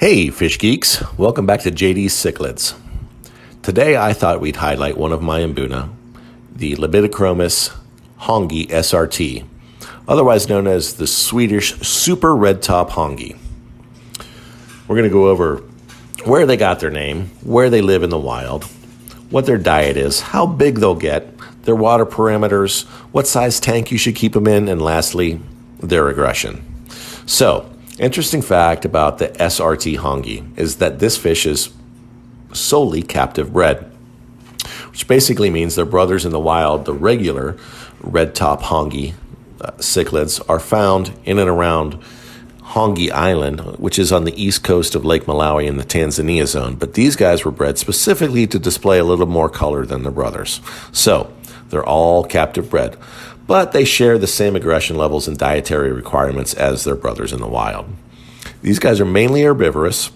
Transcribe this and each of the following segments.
Hey fish geeks, welcome back to JD's Cichlids. Today I thought we'd highlight one of my Mbuna, the Libidinochromis Hongi SRT, otherwise known as the Swedish Super Red Top Hongi. We're going to go over where they got their name, where they live in the wild, what their diet is, how big they'll get, their water parameters, what size tank you should keep them in, and lastly, their aggression. So, interesting fact about the SRT Hongi is that this fish is solely captive bred, which basically means they're brothers in the wild. The regular red top Hongi cichlids are found in and around Hongi Island, which is on the east coast of Lake Malawi in the Tanzania zone. But these guys were bred specifically to display a little more color than their brothers. So they're all captive bred, but they share the same aggression levels and dietary requirements as their brothers in the wild. These guys are mainly herbivorous,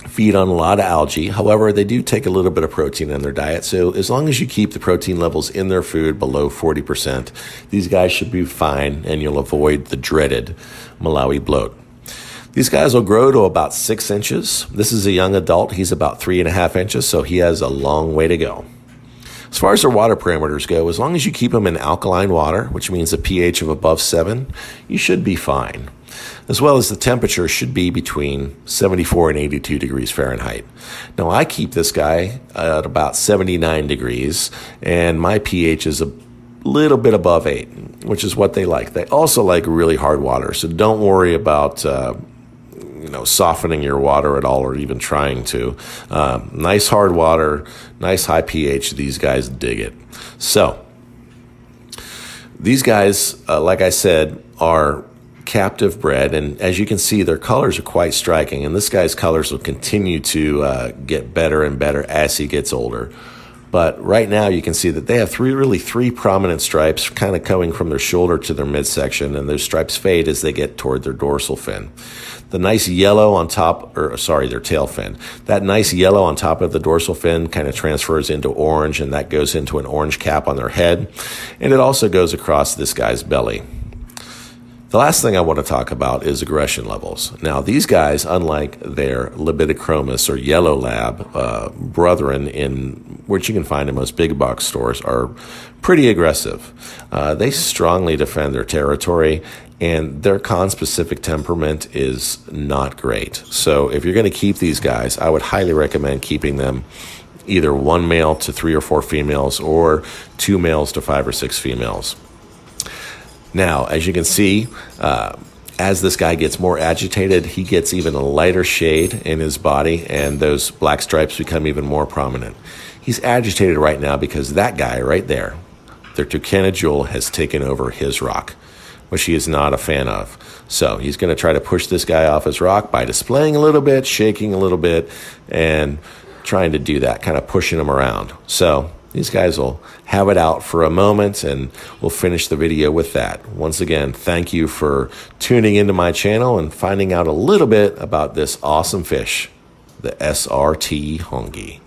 feed on a lot of algae. However, they do take a little bit of protein in their diet. So as long as you keep the protein levels in their food below 40%, these guys should be fine and you'll avoid the dreaded Malawi bloat. These guys will grow to about 6 inches. This is a young adult. He's about 3.5 inches, so he has a long way to go. As far as their water parameters go, as long as you keep them in alkaline water, which means a pH of above 7, you should be fine. As well as the temperature should be between 74 and 82 degrees Fahrenheit. Now, I keep this guy at about 79 degrees, and my pH is a little bit above 8, which is what they like. They also like really hard water, so don't worry about softening your water at all or even trying to. Nice hard water, nice high pH. These guys dig it. So these guys, like I said, are captive bred, and as you can see, their colors are quite striking, and this guy's colors will continue to get better and better as he gets older. But right now you can see that they have three prominent stripes kind of coming from their shoulder to their midsection, and those stripes fade as they get toward their dorsal fin. The nice yellow on top, their tail fin. That nice yellow on top of the dorsal fin kind of transfers into orange, and that goes into an orange cap on their head, and it also goes across this guy's belly. The last thing I want to talk about is aggression levels. Now, these guys, unlike their Libidinochromis or yellow lab brethren, in which you can find in most big box stores, are pretty aggressive. They strongly defend their territory, and their conspecific temperament is not great. So if you're going to keep these guys, I would highly recommend keeping them either one male to 3 or 4 females, or 2 males to 5 or 6 females. Now, as you can see, as this guy gets more agitated, he gets even a lighter shade in his body, and those black stripes become even more prominent. He's agitated right now because that guy right there, their Tucana Jewel, has taken over his rock, which he is not a fan of. So he's going to try to push this guy off his rock by displaying a little bit, shaking a little bit, and trying to do that, kind of pushing him around. So these guys will have it out for a moment, and we'll finish the video with that. Once again, thank you for tuning into my channel and finding out a little bit about this awesome fish, the SRT Hongi.